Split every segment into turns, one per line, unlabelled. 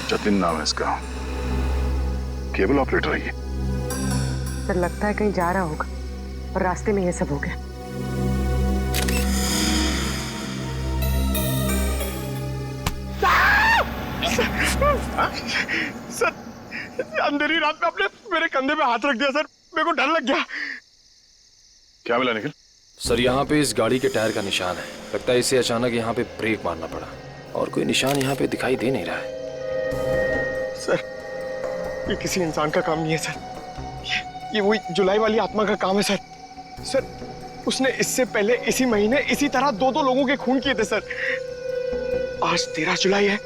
जतिन नाम है इसका, केबल ऑपरेटर है ये।
सर लगता है कहीं जा रहा होगा और रास्ते में ये सब हो गया।
सर अंधेरी रात में आपने मेरे कंधे पे हाथ रख दिया सर, मेरे को डर लग गया।
क्या मिला निखिल?
सर यहाँ पे इस गाड़ी के टायर का निशान है। लगता है इसे अचानक यहाँ पे ब्रेक मारना पड़ा और कोई निशान यहाँ पे दिखाई दे नहीं रहा है।
सर ये किसी इंसान का काम नहीं है सर, ये वही जुलाई वाली आत्मा का काम है सर। सर उसने इससे पहले इसी महीने इसी तरह दो लोगों के खून किए थे सर। आज 13 जुलाई है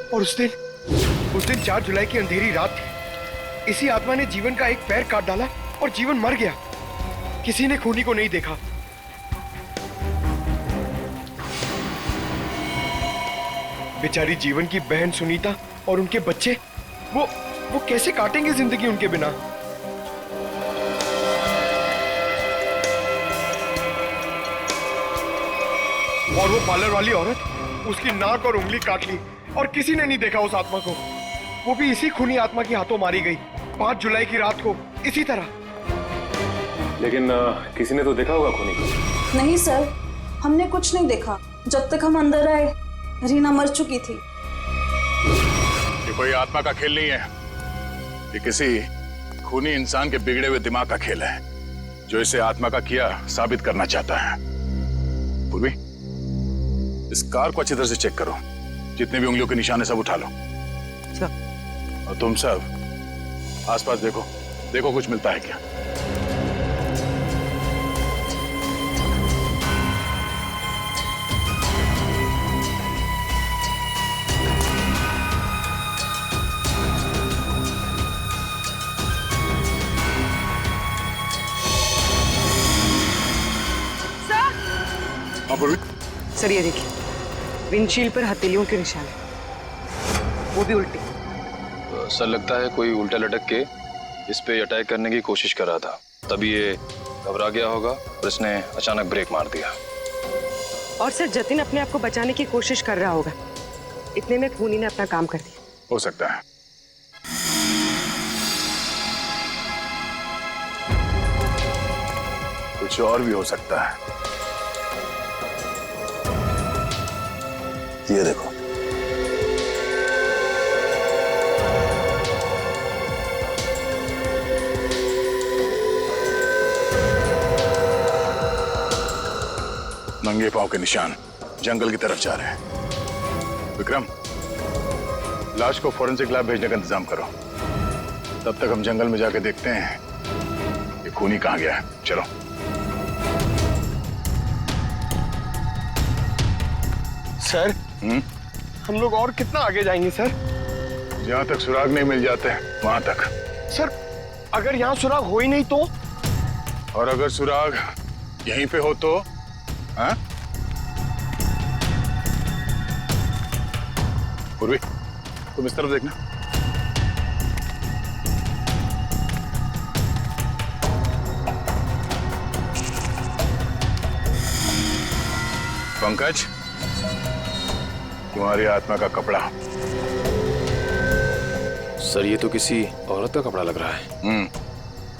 और उस दिन 4 जुलाई की अंधेरी रात थी। इसी आत्मा ने जीवन का एक पैर काट डाला और जीवन मर गया। किसी ने खूनी को नहीं देखा। बेचारी जीवन की बहन सुनीता और उनके बच्चे, वो कैसे काटेंगे जिंदगी उनके बिना। और वो पार्लर वाली औरत, उसकी नाक और उंगली काट ली और किसी ने नहीं देखा उस आत्मा को। वो भी इसी खूनी आत्मा के हाथों मारी गई 5 जुलाई की रात को इसी तरह।
लेकिन किसी ने तो देखा होगा खूनी को।
नहीं सर, हमने कुछ नहीं देखा। जब तक हम अंदर आए रीना मर चुकी थी।
ये कोई आत्मा का खेल नहीं है, ये किसी खूनी इंसान के बिगड़े हुए दिमाग का खेल है जो इसे आत्मा का किया साबित करना चाहता है। पूर्वी, इस कार को अच्छी तरह से चेक करो, जितने भी उंगलियों के निशान है सब उठा लो। और तुम सब आसपास देखो कुछ मिलता है क्या।
सर ये देखिए, विंडशील्ड पर हथेलियों के निशान है, वो भी उल्टी।
सर लगता है कोई उल्टा लटक के इस पे अटैक करने की कोशिश कर रहा था, तभी ये घबरा गया होगा और इसने अचानक ब्रेक मार दिया।
और सर जतिन अपने आप को बचाने की कोशिश कर रहा होगा, इतने में खूनी ने अपना काम कर दिया।
हो सकता है। कुछ और भी हो सकता है। ये देखो, नंगे पांव के निशान जंगल की तरफ जा रहे हैं। विक्रम, लाश को फोरेंसिक लैब भेजने का इंतजाम करो। तब तक हम जंगल में जाके देखते हैं ये खूनी कहां गया है। चलो।
सर हम लोग और कितना आगे जाएंगे सर?
जहां तक सुराग नहीं मिल जाते वहां तक।
सर अगर यहाँ सुराग हो ही नहीं तो?
और अगर सुराग यहीं पे हो तो? हाँ? पूर्वी, तुम इस तरफ देखना। पंकज, तुम्हारी आत्मा का कपड़ा।
सर ये तो किसी औरत का कपड़ा लग रहा है।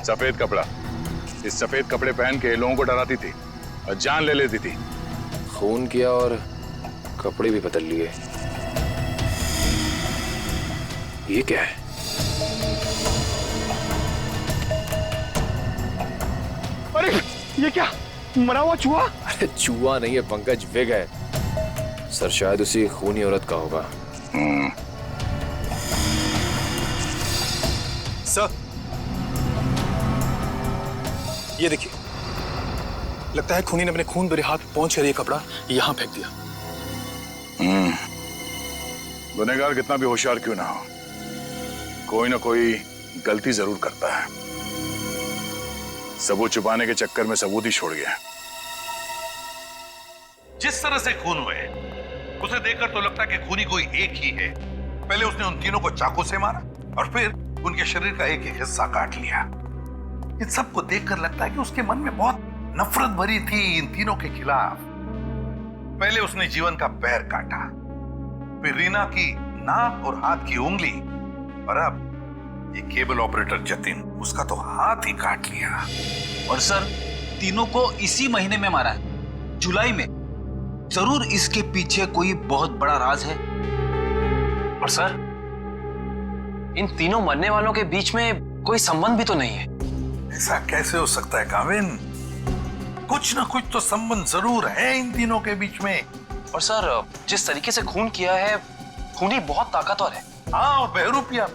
सफेद कपड़ा। इस सफेद कपड़े पहन के लोगों को डराती थी और जान ले लेती थी।
खून किया और कपड़े भी बदल लिए। ये क्या है?
अरे ये क्या, मरा हुआ चूहा?
अरे चूहा नहीं है पंकज, विग है। सर शायद उसी खूनी औरत का होगा।
सर ये देखिए, लगता है खूनी ने अपने खून भरे हाथ पहुंच कर ये कपड़ा यहां फेंक दिया।
गुनहगार कितना भी होशियार क्यों ना हो, कोई ना कोई गलती जरूर करता है। सबूत छुपाने के चक्कर में सबूत ही छोड़ गया।
जिस तरह से खून हुए उसे देखकर तो लगता है कि खूनी कोई एक ही है। पहले उसने उन तीनों को चाकू से मारा और फिर उनके शरीर का एक एक हिस्सा काट लिया। इन सबको देखकर लगता है कि उसके मन में बहुत नफरत भरी थी इन तीनों के खिलाफ। पहले उसने जीवन का पैर काटा, फिर रीना की नाक और हाथ की उंगली, और अब ये केबल ऑपरेटर जतिन, उसका तो हाथ ही काट लिया।
और सर तीनों को इसी महीने में मारा है, जुलाई में। जरूर इसके पीछे कोई बहुत बड़ा राज है।
और सर इन तीनों मरने वालों के बीच में कोई संबंध भी तो नहीं है।
ऐसा कैसे हो सकता है काविन? कुछ ना कुछ तो संबंध जरूर है इन तीनों के बीच में।
और सर जिस तरीके से खून किया है, खूनी बहुत ताकतवर है।
हाँ, और बहरूपिया,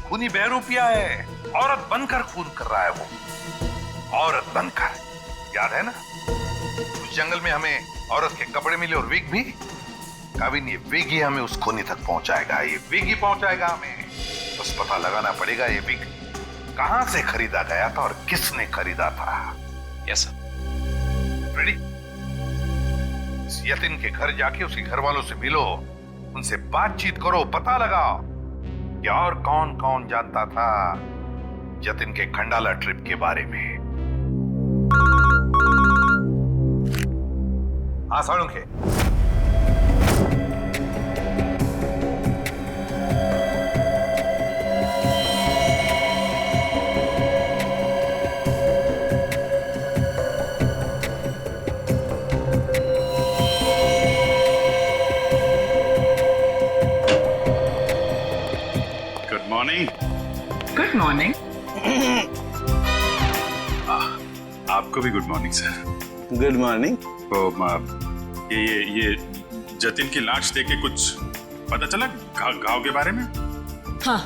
खूनी बहरूपिया है। औरत बनकर खून कर रहा है वो, औरत बनकर। याद है ना उस जंगल में हमें औरत के कपड़े मिले और विग भी। काविन, ये विग ही हमें उस खूनी तक पहुंचाएगा, ये विग ही पहुंचाएगा हमें। बस पता लगाना पड़ेगा ये विग कहां से खरीदा गया था और किसने खरीदा था।
Yes sir.
रेडी? इस यतिन के घर जाके उसके घर वालों से मिलो, उनसे बातचीत करो, पता लगाओ कि और कौन कौन जानता था जतिन के खंडाला ट्रिप के बारे में। हाँ Salunkhe,
good morning.
Good morning.
आपको भी good morning sir.
Good morning.
तो ये जतिन की लाश देख के कुछ पता चला घाव के बारे में?
हाँ,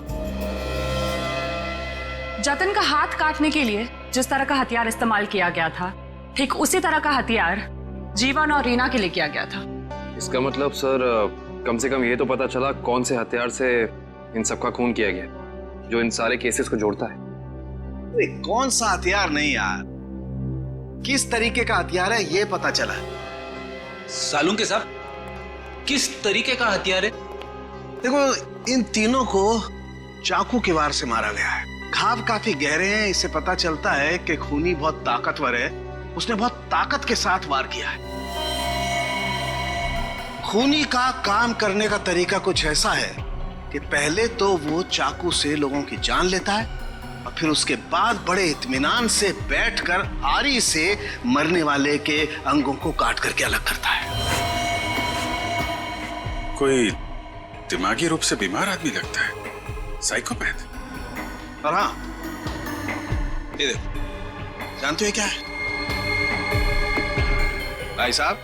जतिन का हाथ काटने के लिए जिस तरह का हथियार इस्तेमाल किया गया था, ठीक उसी तरह का हथियार जीवन और रीना के लिए किया गया था।
इसका मतलब सर कम से कम ये तो पता चला कौन से हथियार से इन सबका खून किया गया, जो इन सारे केसेस को जोड़ता है।
अरे कौन सा हथियार नहीं यार, किस तरीके का हथियार है ये पता चला।
सालुंखे साहब, किस तरीके का हथियार है?
देखो, इन तीनों को चाकू के वार से मारा गया है। घाव काफी गहरे हैं, इससे पता चलता है कि खूनी बहुत ताकतवर है, उसने बहुत ताकत के साथ वार किया है। खूनी का काम करने का तरीका कुछ ऐसा है कि पहले तो वो चाकू से लोगों की जान लेता है और फिर उसके बाद बड़े इत्मीनान से बैठकर आरी से मरने वाले के अंगों को काट करके अलग करता है।
कोई दिमागी रूप से बीमार आदमी लगता है, साइकोपैथ।
और हाँ, ये देखो, जानते हो क्या है भाई साहब?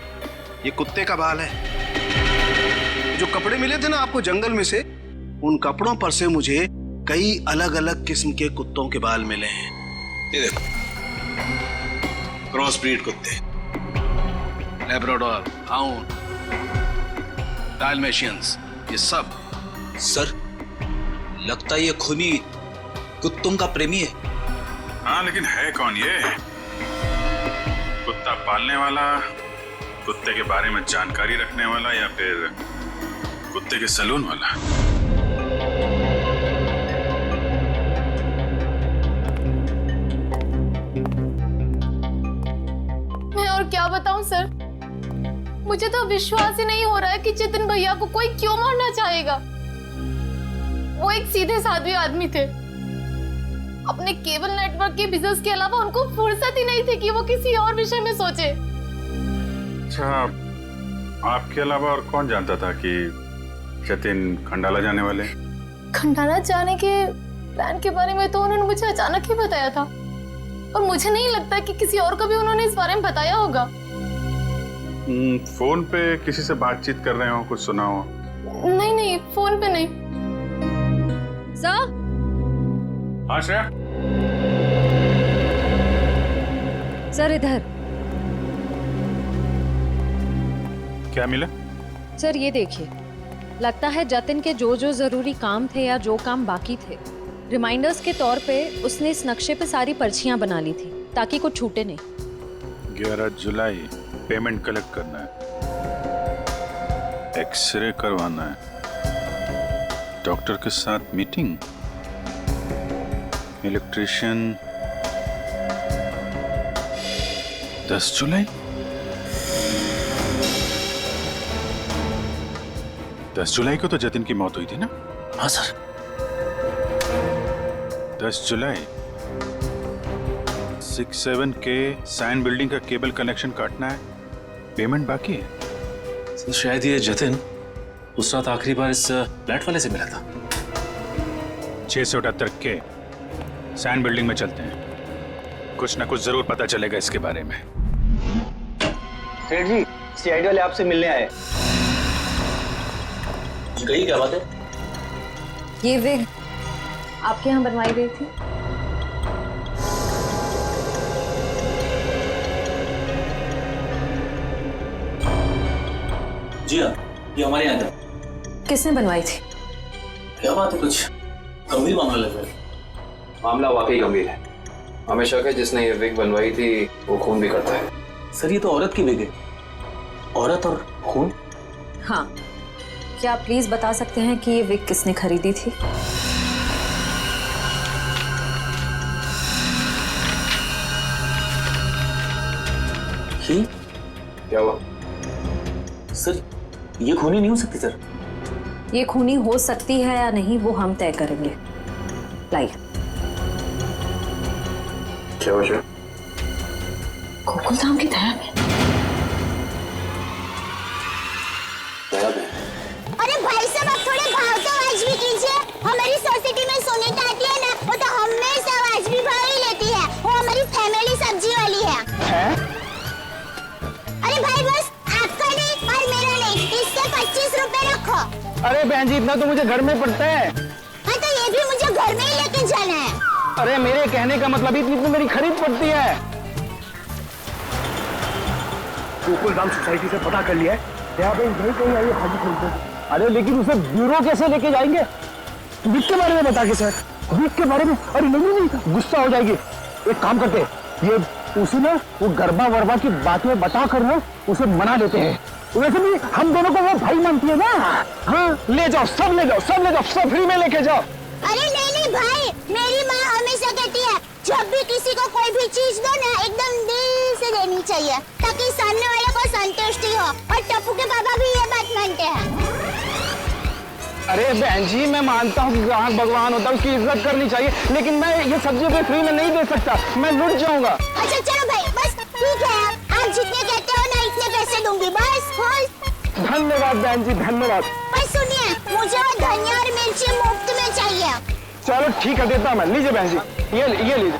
ये कुत्ते का बाल है। जो कपड़े मिले थे ना आपको जंगल में से, उन कपड़ों पर से मुझे कई अलग अलग किस्म के कुत्तों के बाल मिले हैं। ये देखो, क्रॉस ब्रीड कुत्ते, लैब्राडोर, हाउंड, डाल्मेशियंस, ये सब।
सर, लगता है ये खूनी कुत्तों का प्रेमी है।
हाँ, लेकिन है कौन ये? कुत्ता पालने वाला, कुत्ते के बारे में जानकारी रखने वाला, या फिर कुत्ते के सलून वाला?
मैं और क्या बताऊं सर, मुझे तो विश्वास ही नहीं हो रहा है कि जतिन भैया को कोई क्यों मारना चाहेगा। वो एक सीधे साधे आदमी थे। अपने केबल नेटवर्क के बिजनेस के अलावा उनको फुर्सत ही नहीं थी कि वो किसी और विषय में सोचे।
अच्छा, आपके अलावा और कौन जानता था कि जतिन खंडाला जाने वाले?
खंडाला जाने के प्लान के बारे में तो उन्होंने मुझे अचानक ही बताया था, और मुझे नहीं लगता कि किसी और को भी उन्होंने इस बारे में बताया होगा।
फोन पे किसी से बातचीत कर रहे हो, कुछ सुना हो?
नहीं नहीं, फोन पे नहीं।
सर?
हाँ श्रेया?
सर इधर।
क्या मिला?
सर ये देखिए, लगता है जतिन के जो जो जरूरी काम थे या जो काम बाकी थे, रिमाइंडर्स के तौर पे उसने इस नक्शे पे सारी पर्चियां बना ली थी ताकि कुछ छूटे नहीं।
11 जुलाई पेमेंट कलेक्ट करना है, एक्सरे करवाना है, डॉक्टर के साथ मीटिंग, इलेक्ट्रिशियन 10 जुलाई। 10 जुलाई को तो जतिन की मौत हुई थी ना?
हाँ सर।
10 जुलाई 67 के सैंड बिल्डिंग का केबल कनेक्शन काटना है, पेमेंट बाकी है।
सर शायद ये जतिन उस रात आखिरी बार इस फ्लैट वाले से मिला था।
678 के सैंड बिल्डिंग में चलते हैं, कुछ ना कुछ जरूर पता चलेगा इसके बारे में।
सेठ जी, सीआईडी वाले आपसे मिलने आए।
कही क्या बात है?
ये विग आपके यहाँ बनवाई गई थी?
जी हाँ, ये हमारे यहाँ था।
किसने बनवाई थी?
क्या बात है, कुछ गंभीर मामला लग रहा है।
मामला वाकई गंभीर है। हमें शक है जिसने ये विग बनवाई थी वो खून भी करता है।
सर ये तो औरत की विग है। औरत और खून?
हाँ, क्या आप प्लीज बता सकते हैं कि ये विग किसने खरीदी थी?
ये
क्या हुआ?
सर ये खूनी नहीं हो सकती सर।
ये खूनी हो सकती है या नहीं वो हम तय करेंगे। लाइए।
क्या वजह?
गोकुल धाम की दया में।
अरे भाई साहब, आप थोड़े भाव तो आज भी कीजिए। हमारी सोसाइटी में सोनीता आती है ना, वो तो हमेशा आज भी भाव ही लेती है। वो हमारी फैमिली सब्जी वाली है। अरे भाई बस आपका नहीं और मेरा नहीं, इससे 25 रुपए रखो।
अरे बहन जी, इतना तो मुझे घर में पड़ता है।
हाँ तो ये भी मुझे घर में ही लेके जाना है।
अरे मेरे कहने का मतलब इतनी तो मेरी खरीद पड़ती है। गोकुल धाम सोसाइटी से पता कर लिया है, यहाँ पे नहीं कहीं आइए भाजी खरीदते। अरे लेकिन उसे ब्यूरो कैसे लेके जाएंगे? विग के बारे में बता के सर। विग के बारे में? अरे नहीं, गुस्सा हो जाएगी। एक काम करते, ये उसे ना वो गरबा वरबा की बातें बता कर ना उसे मना देते हैं। वैसे भी हम दोनों को वो भाई मानती है ना। हाँ ले जाओ, सब ले जाओ, सब ले जाओ, सब फ्री में लेके जाओ।
अरे नहीं भाई, मेरी माँ हमेशा कहती है जब भी किसी को कोई भी चीज दो ना एकदम दिल से देनी चाहिए ताकि सामने वाले को संतुष्टि हो। और टप्पू के पापा भी ये बात मानते हैं।
अरे बहन जी, मैं मानता हूँ कि ग्राहक भगवान होता है, उसकी इज्जत करनी चाहिए, लेकिन मैं ये सब्जी भी फ्री में नहीं दे सकता, मैं लुट जाऊंगा।
अच्छा चलो भाई, बस ठीक है, आप जितने कहते हो ना इतने पैसे दूंगी बस।
धन्यवाद बहन जी, धन्यवाद।
बस सुनिए, मुझे वो धनिया और मिर्ची मुफ्त में चाहिए।
चलो ठीक है, देता हूँ मैं। लीजिए बहन जी, ये लीजिए।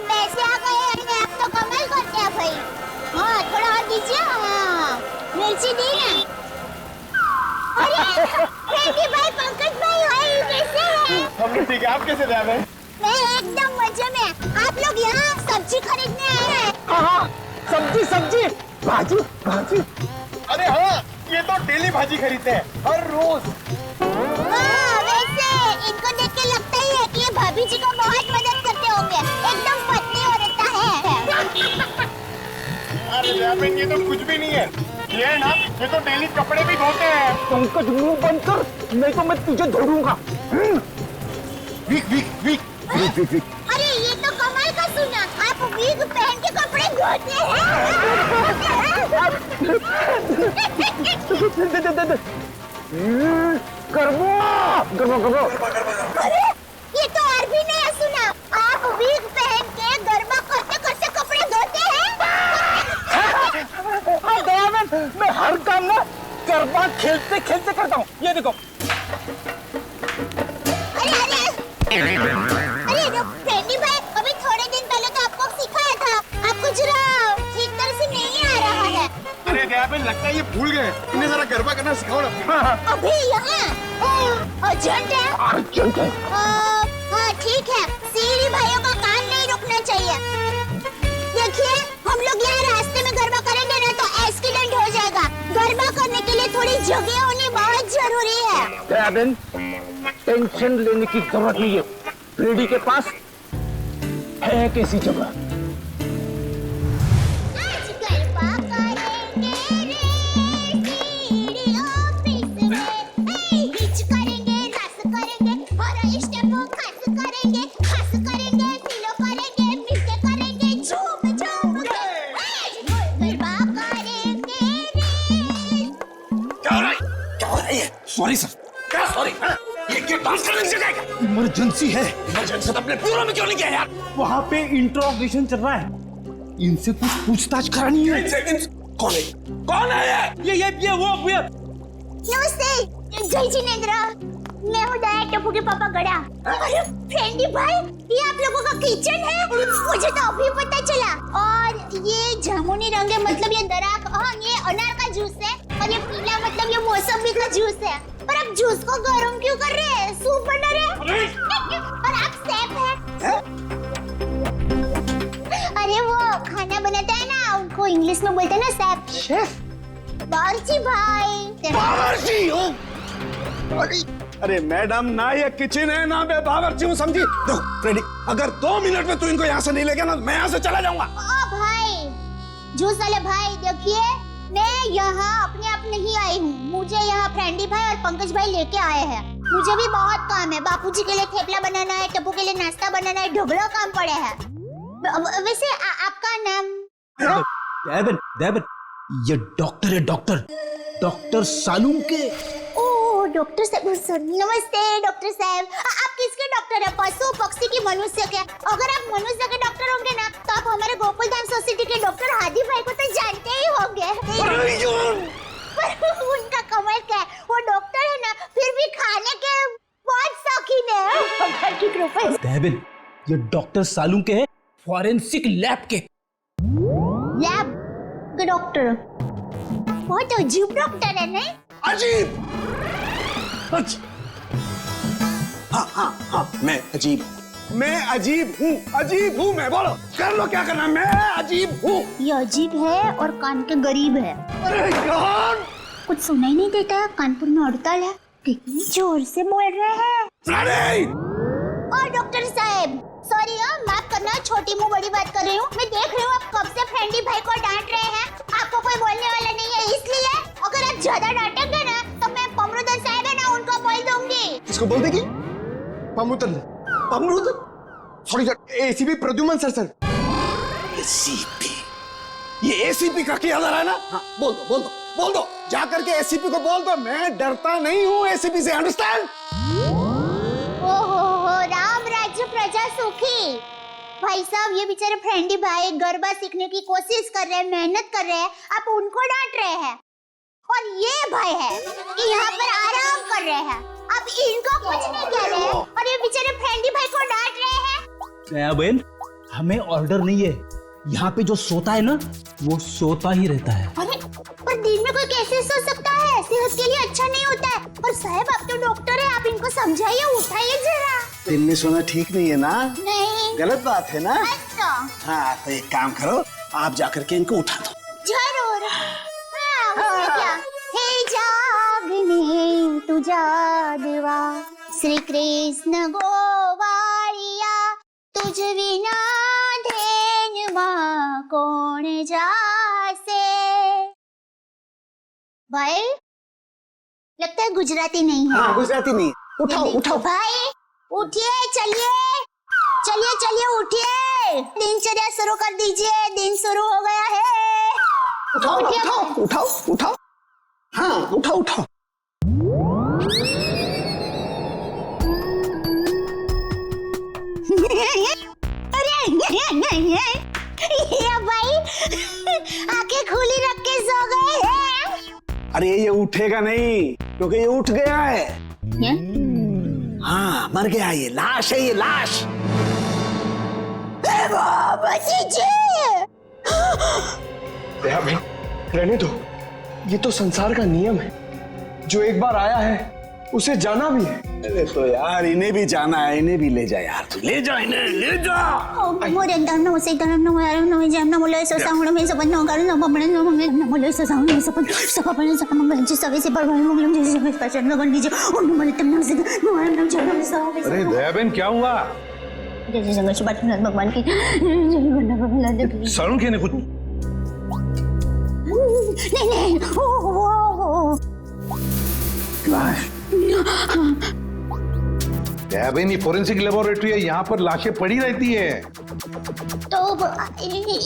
पैसे आ गए, आप तो कमाल करते हैं भाई। हाँ थोड़ा और दीजिए। हाँ मिर्ची दी ना। अरे रेड्डी भाई, पंकज भाई, भाई कैसे हैं?
हम ठीक है, आप कैसे रह रहे हैं?
मैं एकदम मजे में। आप लोग यहाँ सब्जी खरीदने आए हैं?
हाँ, सब्जी, भाजी। अरे हाँ, ये तो डेली भाजी खरीदते हैं, हर रोज।
हाँ, वैसे इनको देख के लगता ही है कि ये भाभी जी को बहुत मदद करते होंगे। एकदम पत्नी औरत है।
अरे ये तो कुछ भी नहीं है। ये ना, ये तो डेली कपड़े भी धोते हैं। पंकज मुंह बंद कर, नहीं तो मैं तुझे धोऊंगा। वीक।
अरे ये तो कमाल का सुना, आप वीग पहन के कपड़े धोते
हैं? गरबा।
अरे ये तो और भी नया सुना, आप वीग पहन के गरबा करते कपड़े धोते हैं?
मैं हर काम ना गरबा खेलते करता हूँ। ये देखो।
अरे रेड्डी भाई, अभी थोड़े दिन पहले तो आपको सिखाया था, आपको जरा ठीक तरह से नहीं आ रहा है।
अरे दयाबेन, लगता है ये भूल गए। इन्हें जरा गरबा करना सिखाओ ना।
अभी यहाँ अर्जेंट है। हाँ ठीक है, सीढ़ी भाइयों का काम नहीं रुकना चाहिए। देखिए, हम लोग यहाँ रास्ते में गरबा करेंगे ना तो एक्सीडेंट हो जाएगा। गरबा करने के लिए थोड़ी जगह होनी बहुत जरूरी है।
दयाबेन, टेंशन लेने की जरूरत नहीं है। रेडी के पास है कैसी जगह?
Sorry sir.
क्या सॉरी? ये बात करने की जगह है क्या?
इमरजेंसी है।
इमरजेंसी तो अपने ब्यूरो में क्यों नहीं किया यार?
वहाँ पे इंट्रोगेशन चल रहा है, इनसे कुछ पूछताछ करानी है।
कौन है? कौन है ये?
वो
नमस्ते जय जिनेंद्र, मैं हूँ दया टप्पू के पापा गड़ा। अरे फ्रेंडी भाई, ये आप लोगों का किचन है? मुझे तो अभी पता चला। और ये जामुनी रंग है, मतलब ये दराक, हाँ ये अनार का जूस है। और ये पीला मतलब ये मौसमी का जूस है। पर आप जूस को गर्म क्यों कर रहे हैं? सूप बना रहे हैं? और आप शेफ हैं? अरे वो खाना बनाता है ना, उनको इंग्लिश में बोलते हैं ना शेफ।
शेफ?
बावर्ची भाई।
बावर्ची हो? अरे मैडम, ना ये किचन है ना मैं बावर्ची हूँ, समझी? देखो फ्रेडी, अगर 2 मिनट में तू इनको यहाँ से नहीं ले गया ना, मैं यहाँ से चला जाऊंगा।
ओ भाई, जूस वाले भाई देखिए, मैं यहाँ अपने आप नहीं आई हूँ। मुझे यहाँ फ्रेंडी भाई और पंकज भाई लेके आए हैं। मुझे भी बहुत काम है। बापूजी के लिए थेपला बनाना है, टप्पू के लिए नाश्ता बनाना है, ढोकला काम पड़े हैं। वैसे आपका नाम?
देवन, ये डॉक्टर है, डॉक्टर सालूम के।
ओह डॉक्टर साहब, नमस्ते डॉक्टर साहब। आप किसके डॉक्टर है? पशु पक्षी की मनुष्य के? अगर आप मनुष्य के डॉक्टर होंगे ना, तो आप हमारे गोकुल धाम सोसाइटी के डॉक्टर हादी भाई को तो जानते ही होंगे। पर उनका कमाल क्या है, वो डॉक्टर है ना, फिर भी खाने के बहुत शौकीन है। भगवान की कृपा।
देवन, ये डॉक्टर सालूम के हैं, फॉरेंसिक लैब के।
लैब के डॉक्टर? बहुत अजीब डॉक्टर है नहीं?
अजीब? हाँ, मैं अजीब हूँ मैं। बोलो, कर लो क्या करना, मैं अजीब हूँ।
ये अजीब है और कान के गरीब है।
अरे यार,
कुछ सुनाई नहीं देता, कानपुर में हड़ताल है। कितनी जोर से बोल रहे हैं। और डॉक्टर साहब, सॉरी माफ करना, छोटी मुंह बड़ी बात कर रही हूँ। मैं देख रही हूँ आप कब से फ्रेंडी भाई को डांट रहे हैं। आपको कोई बोलने वाला नहीं है, इसलिए अगर आप ज्यादा डांटेंगे ना, तो मैं पमरुदन साहब है ना, उनको बोल दूंगी।
किसको बोल देगी? पमरुदन? Sorry sir, ACP Pradyuman sir.
ACP? ये एसीपी का क्या है ना? हाँ, बोल दो, जा करके एसीपी को बोल दो, मैं डरता नहीं हूँ एसीपी से, अंडरस्टैंड?
ओहो, राम राज्य प्रजा सुखी। भाई साहब, ये बेचारे फ्रेंडी भाई गरबा सीखने की कोशिश कर रहे हैं, मेहनत कर रहे हैं, आप उनको डांट रहे हैं। और ये भाई है कि यहाँ पर आराम कर रहे हैं, आप इनको कुछ नहीं कह रहे हैं, और ये बेचारे फ्रेंडी भाई को डांट रहे हैं।
बहन, हमें ऑर्डर नहीं है, यहाँ पे जो सोता है ना, वो सोता ही रहता है।
अरे पर दिन में कोई कैसे सो सकता है? सेहत के लिए अच्छा नहीं होता है। और साहब, आप तो डॉक्टर है, आप इनको समझाइए, उठाइए जरा।
दिन में सोना ठीक नहीं है ना?
नहीं,
गलत बात है ना?
अच्छा।
हाँ, तो एक काम करो, आप जाकर के इनको उठा दो।
जरूर। हाँ, उसमें क्या? हे जागने तू जागवा, श्री कृष्ण गोवारिया, तुझ बिना धेनुमा कौन जासे। भाई, लगता है गुजराती नहीं है।
हाँ, गुजराती नहीं। उठाओ
भाई, उठिए, चलिए उठिए, दिनचर्या शुरू कर दीजिए, दिन शुरू हो गया है।
उठाओ। हाँ, उठाओ।
अरे ये भाई आंखें खुली रख के सो गए हैं।
अरे ये उठेगा नहीं, क्योंकि ये उठ गया है। हाँ, मर गया, ये लाश है, ये लाश।
रहने दो, ये तो संसार का नियम है, जो एक बार आया है उसे जाना भी है।
अरे तो यार, इन्हें भी जाना है, इन्हें भी ले जा यार, तू ले जा इन्हें, ले जा।
अरे दयाबेन, क्या हुआ?
भगवान की
सालूम ने कुछ
नहीं,
दयाबेन, ये फोरेंसिक लेबोरेटरी है, यहाँ पर लाशें पड़ी रहती है।
तो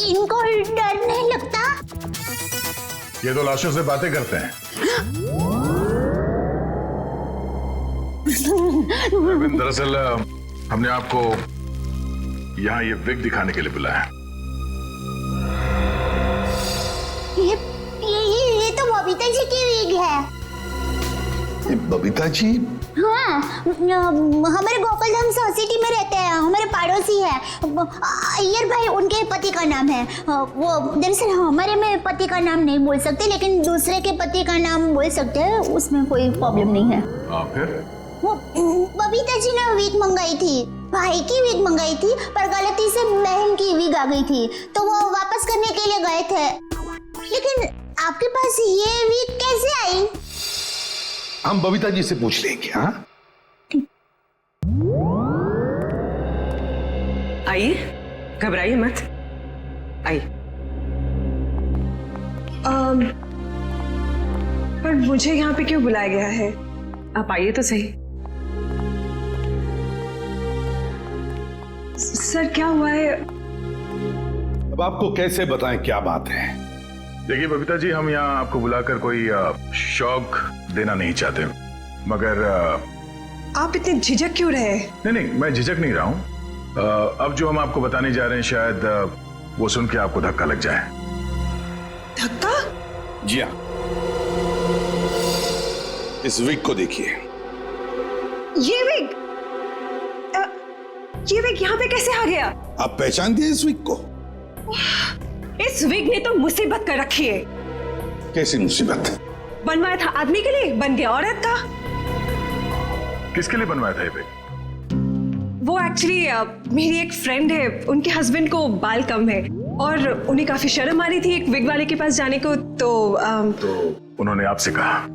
इनको डर नहीं लगता?
ये तो लाशों से बातें करते हैं। दरअसल हमने आपको यहाँ ये विग दिखाने के लिए बुलाया।
ये तो बबीता जी की विग है।
बबीता जी?
हाँ, हमारे गोकुलधाम सोसाइटी में रहते हैं, हमारे पड़ोसी है। अय्यर भाई उनके पति का नाम है। वो दरअसल हमारे में पति का नाम नहीं बोल सकते, लेकिन दूसरे के पति का नाम बोल सकते हैं, उसमें कोई प्रॉब्लम नहीं है।
फिर
वो बबीता जी ने विग मंगाई थी, भाई की विग मंगाई थी, पर गलती से बहन की विग आ गई थी, तो वो वापस करने के लिए गए थे। लेकिन आपके पास ये विग कैसे आई?
हम बबीता जी से पूछ लेंगे। हाँ,
आइए, घबराइए मत, आइए। पर मुझे यहाँ पे क्यों बुलाया गया है? आप आइए तो सही। सर क्या हुआ है?
अब आपको कैसे बताएं क्या बात है?
देखिए बबीता जी, हम यहाँ आपको बुलाकर कोई शौक देना नहीं चाहते, मगर
आप इतने झिझक क्यों रहे?
नहीं, मैं झिझक नहीं रहा हूँ। अब जो हम आपको बताने जा रहे हैं, शायद वो सुन के आपको धक्का लग जाए।
धक्का?
जी हाँ, इस विग को देखिए।
ये विग यहाँ पे कैसे आ गया?
आप पहचान दिए इस विग को?
इस विग ने तो मुसीबत कर रखी है।
कैसी मुसीबत?
बनवाया था आदमी के लिए, बन गया औरत का।
किसके लिए बनवाया था ये विग?
वो एक्चुअली मेरी एक फ्रेंड है, उनके हस्बैंड को बाल कम है और उन्हें काफी शर्म आ रही थी एक विग वाले के पास जाने को, तो
उन्होंने आपसे कहा?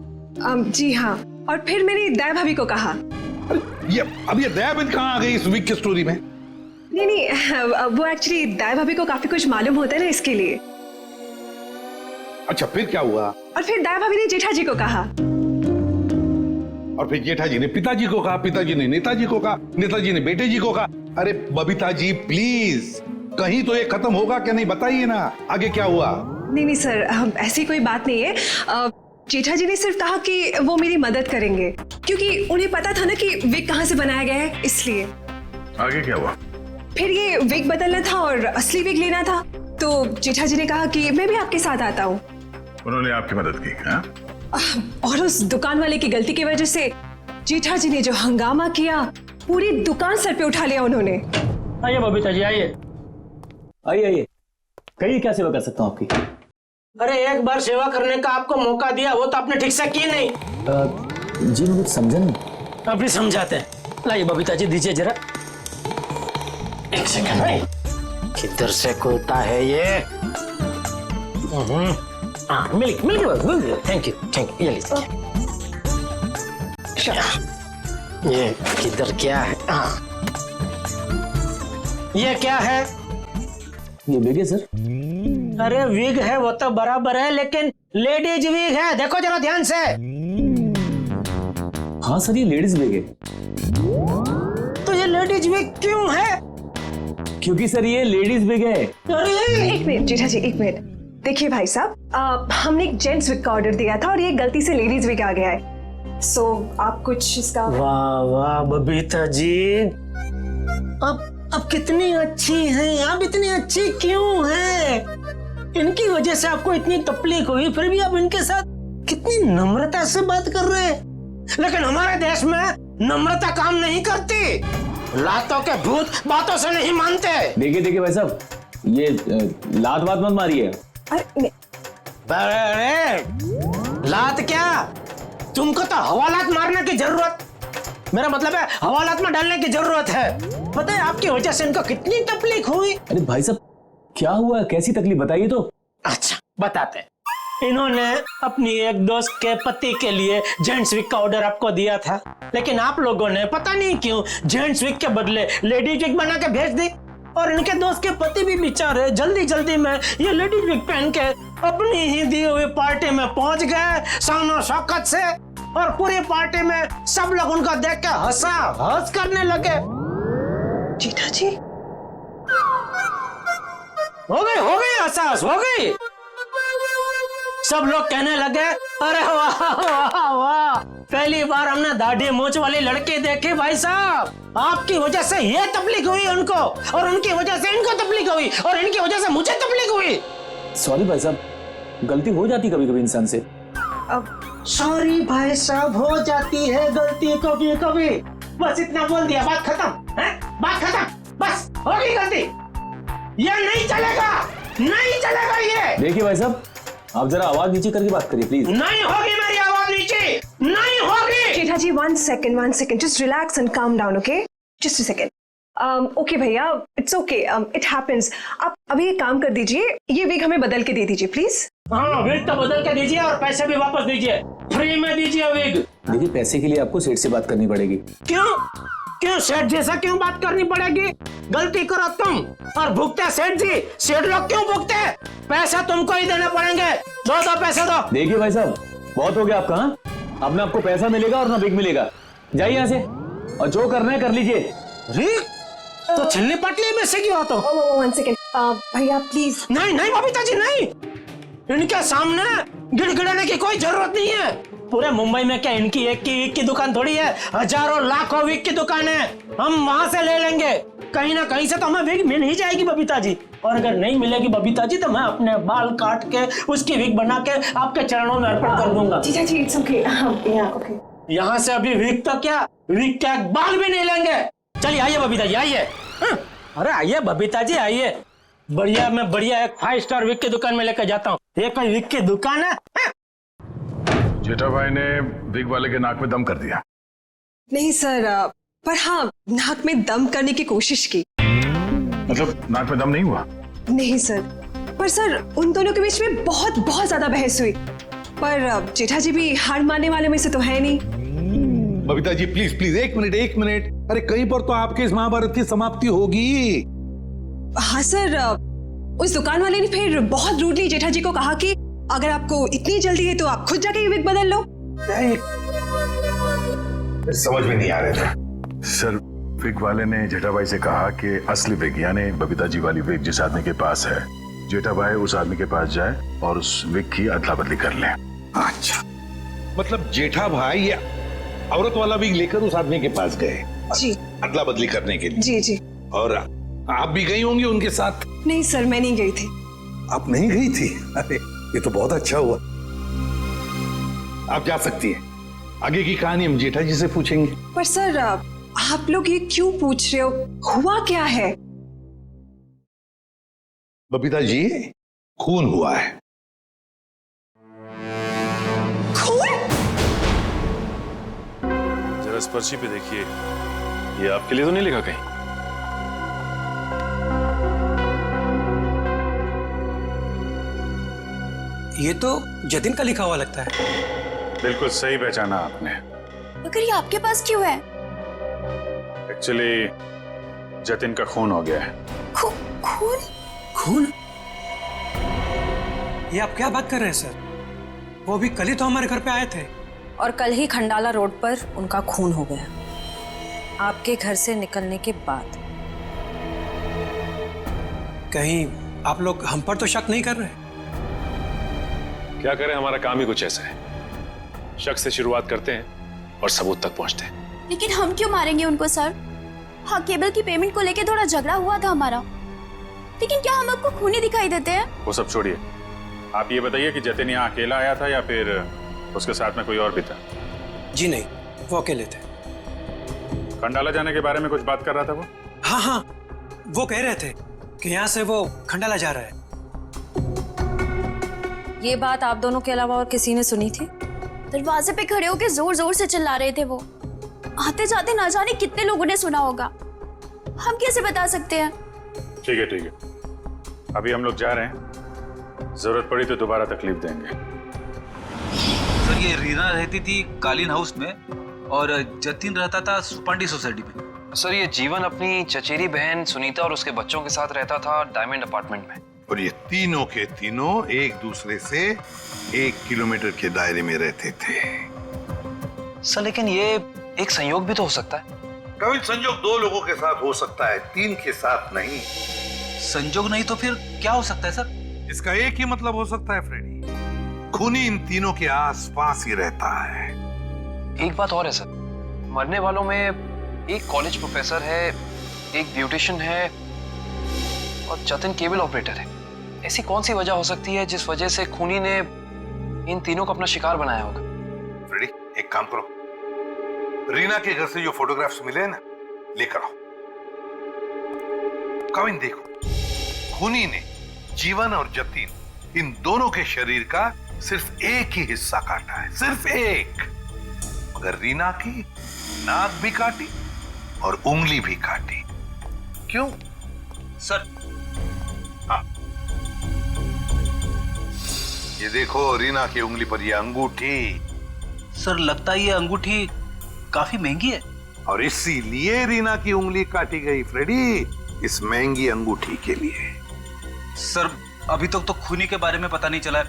जी हाँ, और फिर मैंने दया भाभी को कहा।
अब ये दया भाभी कहाँ आ गई इस विग की स्टोरी में?
नहीं, वो एक्चुअली दया भाभी को काफी कुछ मालूम होता है ना, इसके लिए।
अच्छा, फिर क्या हुआ?
और फिर दया भाभी ने जेठा जी को कहा,
और फिर जेठा जी ने पिताजी को कहा, पिताजी ने नेताजी को कहा, नेताजी ने बेटे जी को कहा। अरे बबीता जी प्लीज, कहीं तो ये खत्म होगा क्या? नहीं बताइए ना, आगे क्या हुआ?
नहीं सर, ऐसी कोई बात नहीं है। जेठा जी ने सिर्फ कहा कि वो मेरी मदद करेंगे, क्योंकि उन्हें पता था ना कि विग कहाँ से बनाया गया है, इसलिए।
आगे क्या हुआ?
फिर ये विग बदलना था और असली विग लेना था, तो जेठा जी ने कहा कि मैं भी आपके साथ आता हूँ।
उन्होंने आपकी मदद की? हाँ?
और उस दुकान वाले की गलती की वजह से जेठा जी ने जो हंगामा किया, पूरी दुकान सर पे उठा लिया उन्होंने।
आइए बबीता जी, आइए आइए, कहिए क्या सेवा कर सकता हूँ आपकी?
अरे एक बार सेवा करने का आपको मौका दिया, वो तो आपने ठीक से की नहीं।
जी मैं कुछ समझा नहीं।
अभी समझाते हैं। लाइए बबीता जी, दीजिए जरा। एक सेकंड भाई, किधर से खुलता है ये? मिल गया। Thank you. ये लीजिए। ये किधर क्या है? ये क्या है?
ये विग है सर।
अरे विग है वो तो बराबर है, लेकिन लेडीज विग है, देखो जरा ध्यान से।
हाँ सर, ये लेडीज विग है।
तो ये लेडीज विग क्यों है?
क्योंकि सर ये लेडीज विग है।
एक मिनट जेठा जी, एक मिनट। देखिए भाई साहब, हमने एक जेंट्स विग का ऑर्डर दिया था और ये गलती से लेडीज विग आ गया है, सो आप कुछ इसका।
वाह बबीता जी, अब कितनी अच्छी हैं आप, इतनी अच्छी क्यों हैं? इनकी वजह से आपको इतनी तकलीफ हुई, फिर भी आप इनके साथ कितनी नम्रता से बात कर रहे हैं। लेकिन हमारे देश में नम्रता काम नहीं करती, लातों के भूत बातों से नहीं मानते।
देखिए भाई साहब, ये लात बात मत मारिए।
अरे लात क्या, तुमको तो हवालात मारने की जरूरत, मेरा मतलब है हवालात में डालने की जरूरत है। पता है आपकी वजह से इनको कितनी तकलीफ हुई।
अरे भाई साहब क्या हुआ, कैसी तकलीफ बताइए तो।
अच्छा बताते हैं। इन्होंने अपनी एक दोस्त के पति के लिए जेंट्स विग का ऑर्डर आपको दिया था, लेकिन आप लोगों ने पता नहीं क्यों जेंट्स विग के बदले लेडीज विग बना के भेज दी, और इनके दोस्त के पति भी बेचारे जल्दी में ये लेडीज विग पहन के अपनी ही दी हुई पार्टी में पहुंच गए शान शौकत से, और पूरी पार्टी में सब लोग उनका देख के हंस करने लगे।
जेठा जी
हो गई हंस हो गई। सब लोग कहने लगे, अरे वाह वाह वाह, पहली बार हमने दाढ़ी मूंछ वाली लड़की देखी भाई साहब। आपकी वजह से ये तकलीफ हुई उनको, और उनकी वजह से इनको तकलीफ हुई, और इनकी वजह से मुझे तकलीफ हुई।
सॉरी भाई साहब, गलती हो जाती कभी कभी इंसान से।
सॉरी भाई साहब, हो जाती है गलती कभी कभी। बस इतना बोल दिया, बात खत्म है, बात खत्म, बस हो गई गलती। ये नहीं चलेगा, नहीं चलेगा ये।
देखिए भाई साहब, आप जरा आवाज नीचे करके बात करिए प्लीज।
नहीं होगी मेरी आवाज नीचे, नहीं होगी।
जेठा जी one second, just relax and calm down, okay? Just a second. Okay भैया, it's okay, it happens. आप अभी एक काम कर दीजिए, ये विग हमें बदल के दे दीजिए प्लीज।
हाँ, विग तो बदल के दीजिए और पैसे भी वापस दीजिए, फ्री में दीजिए विग।
देखिए पैसे के लिए आपको सेठ से बात करनी पड़ेगी।
क्यों क्यों सेठ जैसा क्यों बात करनी पड़ेगी? गलती करो तुम और भुगते सेठ जी। सेठ लोग क्यों भुगते? पैसा तुमको ही देने पड़ेंगे। दो पैसे दो।
देखिए भाई साहब, बहुत हो गया आपका। हाँ, अब ना आपको पैसा मिलेगा और ना विग मिलेगा। जाइए यहाँ से और जो करना है कर लीजिए।
तो छिलनी पटली में से क्यों तो?
one second, भैया प्लीज।
नहीं नहीं बबीता जी नहीं, इनके सामने गिड़गिड़ाने की कोई जरूरत नहीं है। पूरे मुंबई में क्या इनकी एक की दुकान थोड़ी है, हजारों लाखों विग की दुकान है। हम वहां से ले लेंगे, कहीं ना कहीं से तो हमें विग मिल ही जाएगी बबीता जी। और अगर नहीं मिलेगी बबीता जी तो मैं अपने बाल काट के उसकी विग बना के आपके चरणों में अर्पण कर दूंगा।
जीजा जी इट्स ओके, ओके।
यहाँ से अभी विग तो क्या, विग क्या बाल भी नहीं लेंगे। चलिए आइए बबीता जी आइए। अरे आइए बबीता जी आइए, बढ़िया मैं बढ़िया एक 5 स्टार विग की दुकान में लेकर जाता हूँ। ये कोई विग की दुकान है?
जेठा भाई ने विग वाले के नाक में दम कर दिया।
नहीं सर, पर हाँ नाक में दम करने की कोशिश की।
मतलब नाक में दम नहीं हुआ?
नहीं सर, पर सर उन दोनों के बीच में बहुत बहुत ज्यादा बहस हुई। पर जेठा जी भी हार मानने वाले में से तो है नहीं।
बबीता जी प्लीज प्लीज एक मिनट। अरे कहीं पर तो आपके इस महाभारत की समाप्ति होगी।
हाँ सर, उस दुकान वाले ने फिर बहुत रूडली जेठा जी को कहा कि अगर आपको इतनी जल्दी है तो आप खुद जाके विग बदल लो।
समझ में नहीं आ रहा था।
सर विग वाले ने जेठा भाई से कहा कि असली विग यानी बबीता जी वाली विग जिस आदमी के पास है, जेठा भाई उस आदमी के पास जाए और उस विग की अदला बदली कर ले।
अच्छा, मतलब जेठा भाई ये औरत वाला विग लेकर उस आदमी के पास गए
जी,
अदला बदली करने के लिए।
जी जी।
और आप भी गई होंगी उनके साथ?
नहीं सर, मैं नहीं गई थी।
आप नहीं गई थी? अरे ये तो बहुत अच्छा हुआ। आप जा सकती हैं, आगे की कहानी हम जेठा जी से पूछेंगे।
पर सर आप लोग ये क्यों पूछ रहे हो, हुआ क्या है?
बबीता जी खून हुआ है।
खून?
जरा इस पर्ची पे देखिए, ये आपके लिए तो नहीं लिखा कहीं?
ये तो जतिन का लिखा हुआ लगता है।
बिल्कुल सही पहचाना आपने।
मगर ये आपके पास क्यों है?
एक्चुअली जतिन का खून हो गया है।
खून?
खून? ये आप क्या बात कर रहे हैं सर? वो भी कल ही तो हमारे घर पे आए थे।
और कल ही खंडाला रोड पर उनका खून हो गया, आपके घर से निकलने के बाद।
कहीं आप लोग हम पर तो शक नहीं कर रहे?
क्या करें, हमारा काम ही कुछ ऐसा है। शक से शुरुआत करते हैं और सबूत तक पहुंचते हैं।
लेकिन हम क्यों मारेंगे उनको सर? हाँ, केबल की पेमेंट को लेके थोड़ा झगड़ा हुआ था हमारा, लेकिन क्या हम आपको खूनी दिखाई देते हैं?
वो सब छोड़िए, आप ये बताइए कि जतिन यहाँ अकेला आया था या फिर उसके साथ में कोई और भी था?
जी नहीं, वो अकेले थे।
खंडाला जाने के बारे में कुछ बात कर रहा था वो?
हाँ, वो कह रहे थे कि यहाँ से वो खंडाला जा रहा है।
ये बात आप दोनों के अलावा और किसी ने सुनी थी?
दरवाजे पे खड़े होकर जोर जोर से चिल्ला रहे थे वो। आते जाते ना जाने कितने लोगों ने सुना होगा, हम कैसे बता सकते हैं?
ठीक है, अभी हम लोग जा रहे हैं, जरूरत पड़ी तो दोबारा तकलीफ देंगे।
सर ये रीना रहती थी कालीन हाउस में और जतिन रहता था सुपांडी सोसाइटी में।
सर ये जीवन अपनी चचेरी बहन सुनीता और उसके बच्चों के साथ रहता था डायमंड अपार्टमेंट में।
और ये तीनों के तीनों एक दूसरे से 1 किलोमीटर के दायरे में रहते थे।
सर लेकिन ये एक संयोग भी तो हो सकता है।
कभी संयोग 2 लोगों के साथ हो सकता है, 3 के साथ नहीं।
संयोग नहीं तो फिर क्या हो सकता है सर?
इसका एक ही मतलब हो सकता है फ्रेडी, खूनी इन तीनों के आसपास ही रहता है।
एक बात और है सर, मरने वालों में एक कॉलेज प्रोफेसर है, एक ब्यूटिशियन है और जतिन केबल ऑपरेटर है। ऐसी कौन सी वजह हो सकती है जिस वजह से खूनी ने इन तीनों को अपना शिकार बनाया होगा?
फ्रेडी, एक काम करो, रीना के घर से जो फोटोग्राफ्स मिले हैं ना, लेकर आओ। कविन देखो, खूनी ने जीवन और जतिन इन दोनों के शरीर का सिर्फ एक ही हिस्सा काटा है, सिर्फ एक। मगर रीना की नाक भी काटी और उंगली भी काटी। क्यों
सर?
हाँ, ये देखो रीना की उंगली पर ये अंगूठी।
सर लगता है ये अंगूठी काफी महंगी है।
और इसीलिए रीना की उंगली काटी गई फ्रेडी, इस महंगी अंगूठी के लिए।
सर अभी तक तो खूनी के बारे में पता नहीं चला है,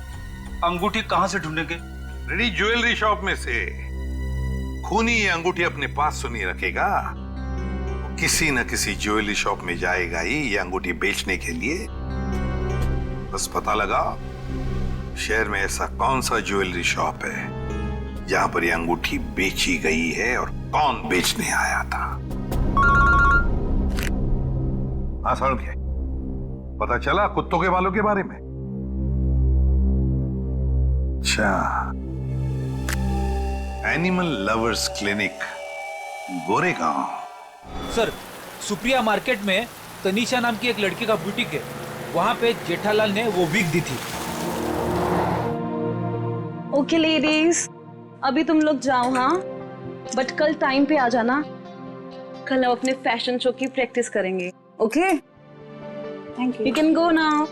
अंगूठी कहां से ढूंढेंगे?
फ्रेडी, ज्वेलरी शॉप में से। खूनी ये अंगूठी अपने पास तो नहीं रखेगा, किसी न किसी ज्वेलरी शॉप में जाएगा ही ये अंगूठी बेचने के लिए। बस पता लगाओ शहर में ऐसा कौन सा ज्वेलरी शॉप है जहां पर ये अंगूठी बेची गई है और कौन बेचने आया था। हाँ सर, क्या पता चला कुत्तों के बालों के बारे में? अच्छा, animal lovers clinic, Goregaon.
Sir Supriya market में तनीषा नाम की एक लड़की का बुटीक है, वहां पे जेठालाल ने वो विग दी थी।
ओके लेडीज, अभी तुम लोग जाओ, हाँ, बट कल टाइम पे आ जाना। कल हम अपने फैशन शो की प्रैक्टिस करेंगे। Okay, thank you can go now,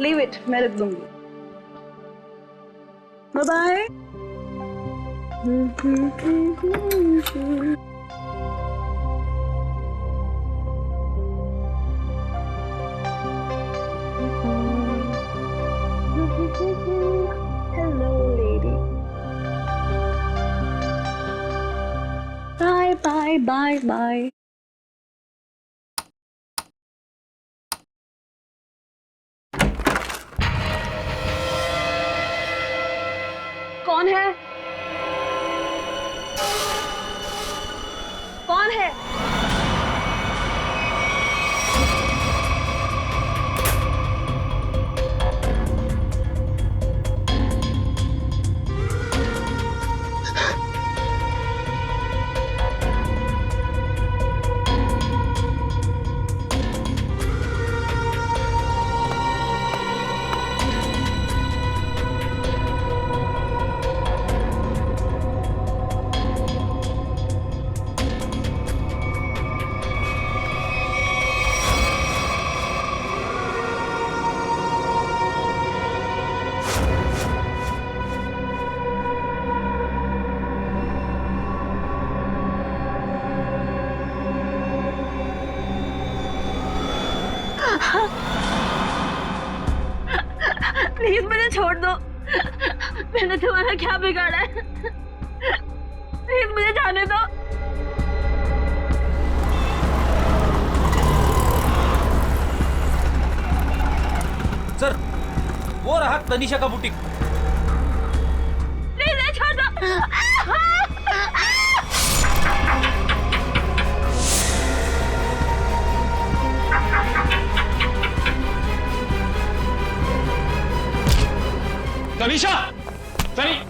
leave it, मैं रख दूंगी। Bye bye. Hello lady, bye bye bye bye. कौन है? कौन है? प्लीज मुझे छोड़ दो, मैंने तुम्हारा क्या बिगाड़ा है? प्लीज मुझे जाने दो।
सर वो रहा तनीषा का बुटीक।
प्लीज छोड़ दो।
तनीषा, तनीषा,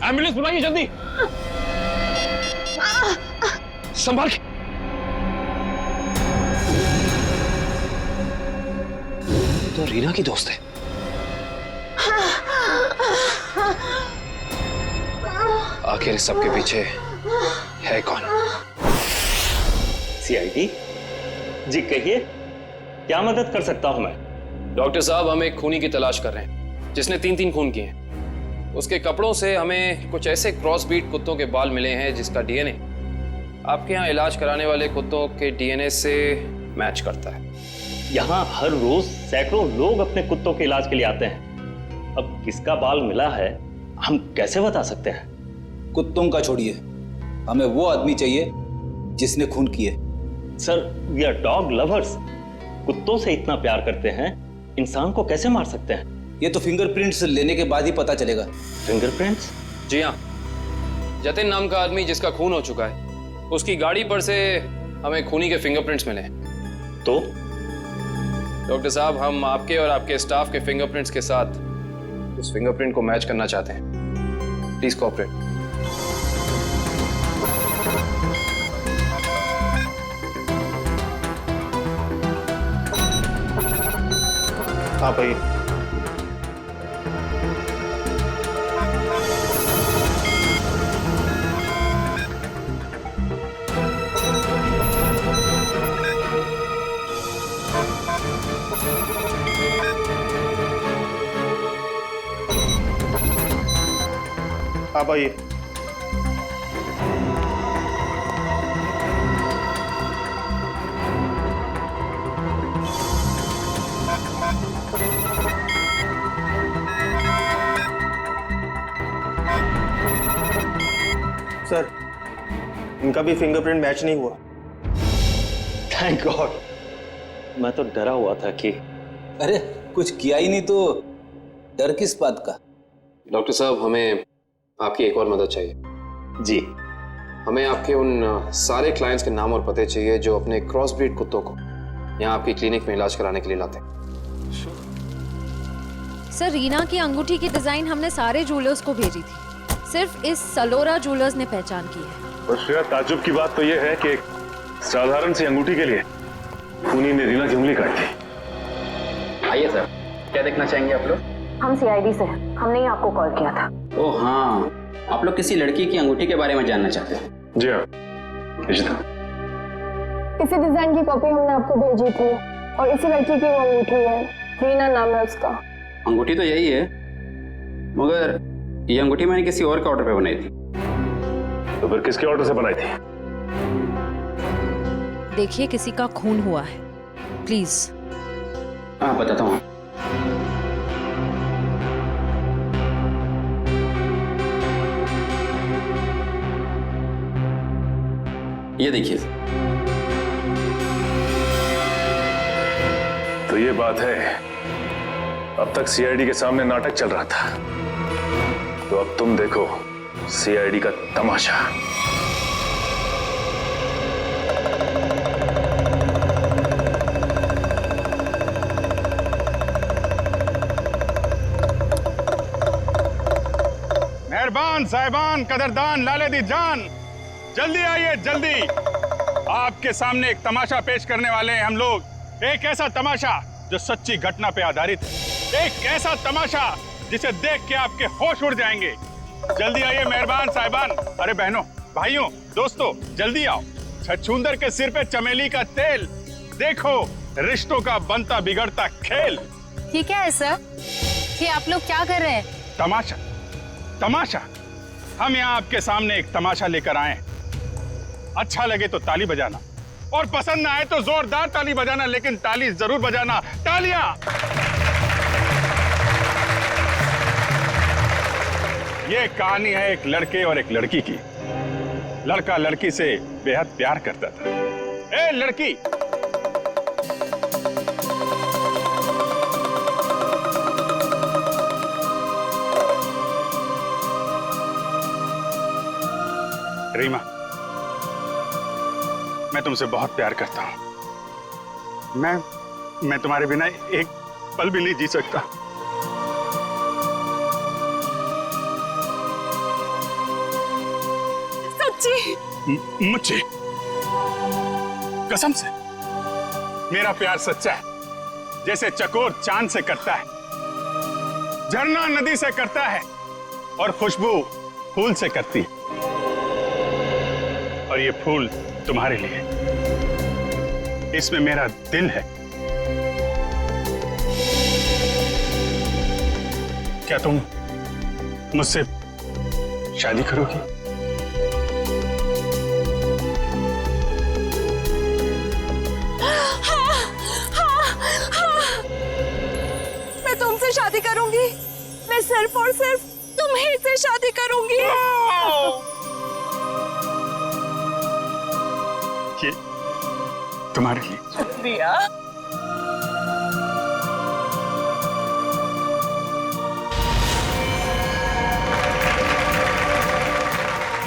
एम्बुलेंस बुलाइए जल्दी, संभाल के।
तो रीना की दोस्त है। आखिर इस सबके पीछे है कौन?
सीआईडी जी, कहिए क्या मदद कर सकता हूं मैं?
डॉक्टर साहब, हम एक खूनी की तलाश कर रहे हैं जिसने 3 खून किए हैं। उसके कपड़ों से हमें कुछ ऐसे क्रॉस बीट कुत्तों के बाल मिले हैं जिसका डीएनए आपके यहाँ इलाज कराने वाले कुत्तों के डीएनए से मैच करता है।
यहाँ हर रोज सैकड़ों लोग अपने कुत्तों के इलाज के लिए आते हैं। अब किसका बाल मिला है हम कैसे बता सकते हैं?
कुत्तों का छोड़िए, हमें वो आदमी चाहिए जिसने खून किए।
Sir, we are dog lovers. कुत्तों से इतना प्यार करते हैं, इंसान को कैसे मार सकते हैं?
ये तो फिंगरप्रिंट्स लेने के बाद ही पता चलेगा।
फिंगरप्रिंट्स?
जी हाँ, जतिन नाम का आदमी जिसका खून हो चुका है, उसकी गाड़ी पर से हमें खूनी के फिंगरप्रिंट्स मिले।
तो
डॉक्टर साहब, हम आपके और आपके स्टाफ के फिंगरप्रिंट्स के साथ उस फिंगरप्रिंट को मैच करना चाहते हैं। Please cooperate.
आप आइए। आप आइए। सर, इनका भी फिंगरप्रिंट मैच नहीं हुआ।
Thank God. मैं तो डरा हुआ था कि
अरे कुछ किया ही नहीं तो डर किस बात का?
डॉक्टर साहब, हमें आपकी एक और मदद चाहिए।
जी।
हमें आपके उन सारे क्लाइंट्स के नाम और पते चाहिए जो अपने क्रॉस ब्रीड कुत्तों को यहाँ आपकी क्लिनिक में इलाज कराने के लिए लाते हैं।
सर, रीना की अंगूठी की डिजाइन हमने सारे जूलर्स को भेजी थी, सिर्फ इस सलोरा जूलर्स ने पहचान की है।
और श्रेया, ताज्जुब की बात तो यह है कि एक साधारण सी अंगूठी के लिए खूनी ने रीना की उंगली काट दी।
आइए सर, क्या देखना चाहेंगे आप लोग?
हम सीआईडी से, हमने ही आपको कॉल किया था।
ओह हाँ, आप लोग किसी लड़की की अंगूठी के बारे में जानना चाहते हैं?
जी हाँ,
इसी डिजाइन की कॉपी हमने आपको भेजी थी और इसी लड़की की वो अंगूठी है, रीना नाम है उसका।
अंगूठी तो यही है, मगर ये अंगूठी मैंने किसी और के ऑर्डर पे बनाई थी।
तो फिर किसके ऑर्डर से बनाई थी?
देखिए, किसी का खून हुआ है, प्लीज।
हाँ, बताता हूँ। ये देखिए।
तो ये बात है, अब तक सीआईडी के सामने नाटक चल रहा था, तो अब तुम देखो सीआईडी का तमाशा।
मेहरबान साहिबान, कदरदान, लाले दी जान, जल्दी आइए, जल्दी। आपके सामने एक तमाशा पेश करने वाले हैं हम लोग। एक ऐसा तमाशा जो सच्ची घटना पे आधारित है, एक ऐसा तमाशा जिसे देख के आपके होश उड़ जाएंगे। जल्दी आइए मेहरबान साहिबान। अरे बहनों, भाइयों, दोस्तों, जल्दी आओ। छछूंदर के सिर पे चमेली का तेल, देखो रिश्तों का बनता बिगड़ता खेल।
ये क्या है सर? ये आप लोग क्या कर रहे हैं?
तमाशा, तमाशा। हम यहाँ आपके सामने एक तमाशा लेकर आए। अच्छा लगे तो ताली बजाना, और पसंद ना आए तो जोरदार ताली बजाना, लेकिन ताली जरूर बजाना। तालियां। ये कहानी है एक लड़के और एक लड़की की। लड़का लड़की से बेहद प्यार करता था। ए लड़की, रीमा, मैं तुमसे बहुत प्यार करता हूं। मैं तुम्हारे बिना एक पल भी नहीं जी सकता।
सच्ची?
मुझे कसम से मेरा प्यार सच्चा है, जैसे चकोर चांद से करता है, झरना नदी से करता है, और खुशबू फूल से करती है। और ये फूल तुम्हारे लिए, इसमें मेरा दिल है। क्या तुम मुझसे शादी करोगी?
मैं तुमसे शादी करूंगी। मैं सिर्फ और सिर्फ तुम्हीं से शादी करूंगी।
तुम्हारे लिए।
शुक्रिया।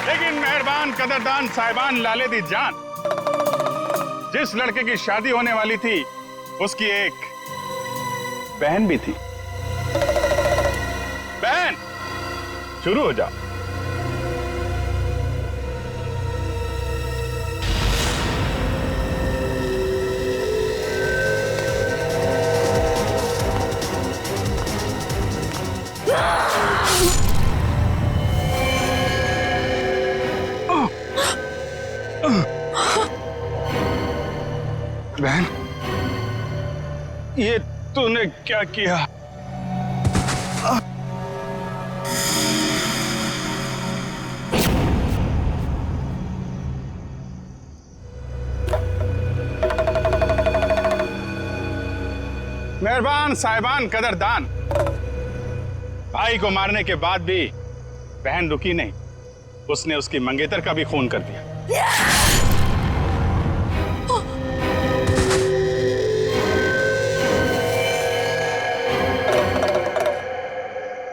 लेकिन मेहरबान कदरदान साहिबान लाले दी जान, जिस लड़के की शादी होने वाली थी उसकी एक बहन भी थी। बहन, शुरू हो जा।
बहन,
ये तूने क्या किया? मेहरबान साहिबान कदरदान, भाई को मारने के बाद भी बहन रुकी नहीं, उसने उसकी मंगेतर का भी खून कर दिया।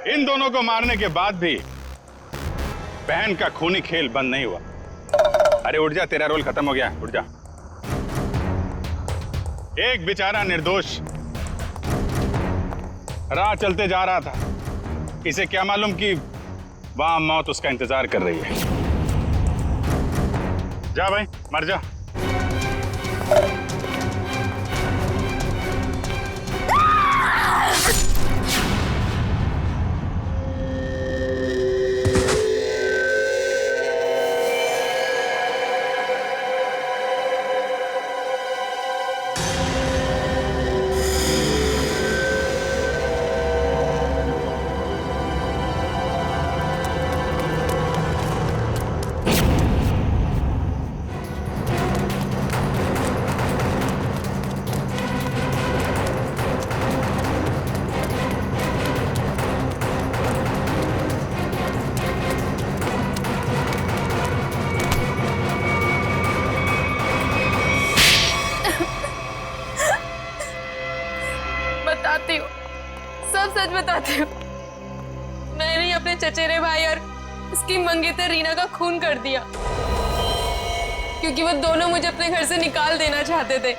इन दोनों को मारने के बाद भी बहन का खूनी खेल बंद नहीं हुआ। अरे उठ जा, तेरा रोल खत्म हो गया, उठ जा। एक बेचारा निर्दोष राह चलते जा रहा था, इसे क्या मालूम कि वहां मौत उसका इंतजार कर रही है। जा भाई, मर जा।
बताती हूँ, सब सच बताती हूँ। मैंने ही अपने चचेरे भाई और उसकी मंगेतर रीना का खून कर दिया, क्योंकि वो दोनों मुझे अपने घर से निकाल देना चाहते थे।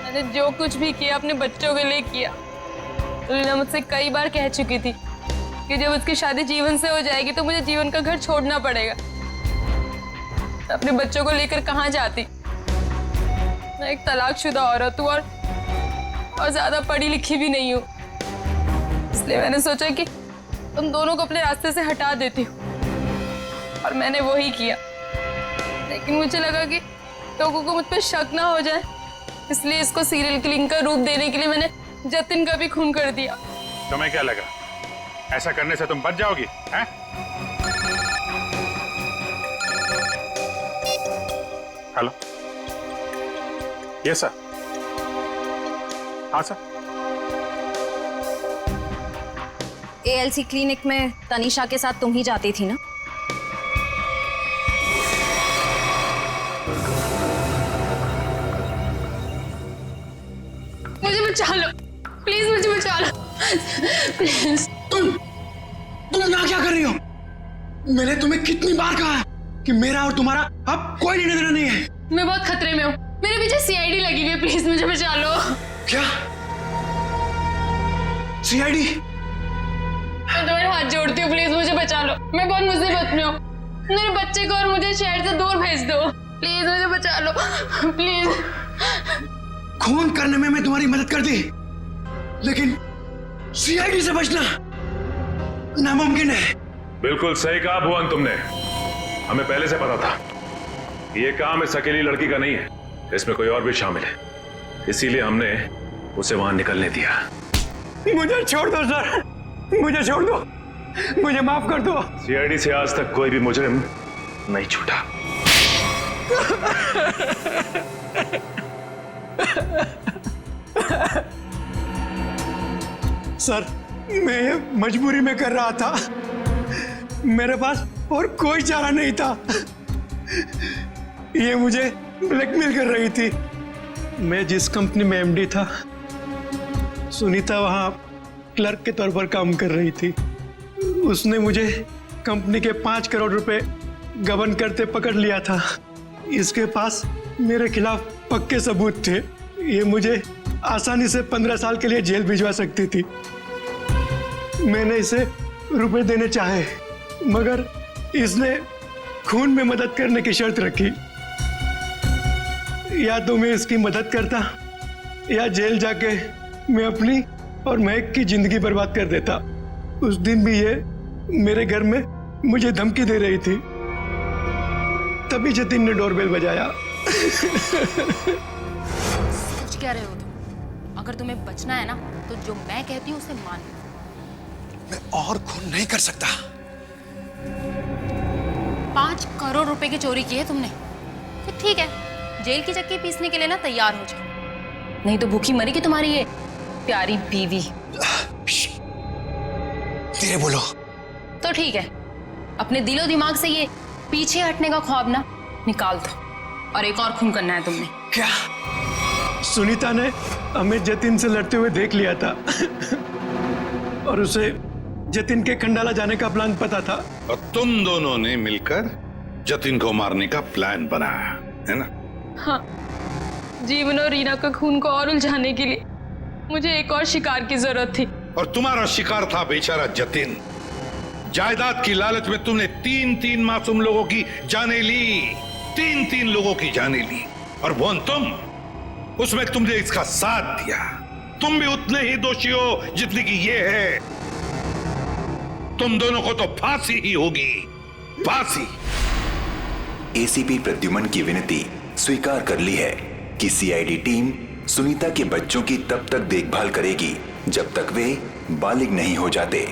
मैंने जो कुछ भी किया अपने बच्चों के लिए किया। रीना मुझसे कई बार कह चुकी थी कि जब उसकी शादी जीवन से हो जाएगी तो मुझे जीवन का घर छोड़ना पड़ेगा। अपने बच्चों को लेकर कहाँ जाती? मैं एक तलाकशुदा औरत हूँ और ज्यादा पढ़ी लिखी भी नहीं हूँ, इसलिए मैंने सोचा कि तुम दोनों को अपने रास्ते से हटा देती हूँ, और मैंने वो ही किया। लेकिन मुझे लगा कि लोगों को मुझ पर शक ना हो जाए, इसलिए इसको सीरियल किलिंग का रूप देने के लिए मैंने जतिन का भी खून कर दिया।
तुम्हें क्या लगा ऐसा करने से तुम बच जाओगी, हैं? Hello, yes sir. हाँ सर।
एएलसी क्लिनिक में तनीषा के साथ तुम ही जाती थी ना?
मुझे बचा लो प्लीज, मुझे बचा लो प्लीज।
तुम यहाँ क्या कर रही हो? मैंने तुम्हें कितनी बार कहा है कि मेरा और तुम्हारा अब कोई लेना देना नहीं है।
मैं बहुत खतरे में हूँ, मेरे पीछे सीआईडी लगी हुई है, प्लीज मुझे बचा लो।
क्या सीआईडी?
मैं तुम्हारे हाथ जोड़ती हूँ, प्लीज मुझे बचा लो। मैं बहुत मुसीबत में हूँ, मेरे बच्चे को और मुझे शहर से दूर भेज दो, प्लीज मुझे बचा लो प्लीज।
खून करने में मैं तुम्हारी मदद कर दी, लेकिन सीआईडी से बचना नामुमकिन है।
बिल्कुल सही कहा भुवन तुमने, हमें पहले से पता था ये काम इस अकेली लड़की का नहीं है, इसमें कोई और भी शामिल है, इसीलिए हमने उसे वहां निकलने दिया।
मुझे छोड़ दो सर, मुझे छोड़ दो, मुझे माफ कर दो।
सीआईडी से आज तक कोई भी मुजरिम नहीं छूटा।
सर, मैं ये मजबूरी में कर रहा था, मेरे पास और कोई चारा नहीं था। ये मुझे ब्लैकमेल कर रही थी, मैं जिस कंपनी में एमडी था, सुनीता वहाँ क्लर्क के तौर पर काम कर रही थी। उसने मुझे कंपनी के 5 करोड़ रुपए गबन करते पकड़ लिया था। इसके पास मेरे खिलाफ पक्के सबूत थे। ये मुझे आसानी से 15 साल के लिए जेल भिजवा सकती थी। मैंने इसे रुपए देने चाहे, मगर इसने खून में मदद करने की शर्त रखी। या तो मैं इसकी मदद करता या जेल जाके मैं अपनी और महक की जिंदगी बर्बाद कर देता। उस दिन भी ये मेरे घर में मुझे धमकी दे रही थी। तभी जतिन ने डोरबेल बजाया।
सच कह रहे हो तुम। अगर तुम्हें बचना है ना तो जो मैं कहती हूँ उसे मान लो।
मैं और खून नहीं कर सकता।
5 करोड़ रुपए की चोरी की है तुमने, तो ठीक है, जेल की चक्की पीसने के लिए ना तैयार हो जाओ, नहीं तो भूखी मरेगी तुम्हारी ये प्यारी बीवी।
धीरे बोलो।
तो ठीक है, अपने दिलो दिमाग से ये पीछे हटने का ख्वाब ना निकाल दो, और एक और खून करना है तुमने।
क्या? सुनीता ने हमें जतिन से लड़ते हुए देख लिया था और उसे जतिन के खंडाला जाने का प्लान पता था।
और तुम दोनों ने मिलकर जतिन को मारने का प्लान बनाया है ना?
हाँ, जीवन और रीना का खून को और उलझाने के लिए मुझे एक और शिकार की जरूरत थी।
और तुम्हारा शिकार था बेचारा जतिन। जायदाद की लालच में तुमने 3-3 मासूम लोगों की जानें ली, 3-3 लोगों की जानें ली। और वो तुम, उसमें तुमने इसका साथ दिया। तुम भी उतने ही दोषी हो जितने की ये है। तुम दोनों को तो फांसी ही होगी, फांसी।
एसीपी प्रद्युमन की विनती स्वीकार कर ली है कि सीआईडी टीम सुनीता के बच्चों की तब तक देखभाल करेगी जब तक वे बालिग नहीं हो जाते।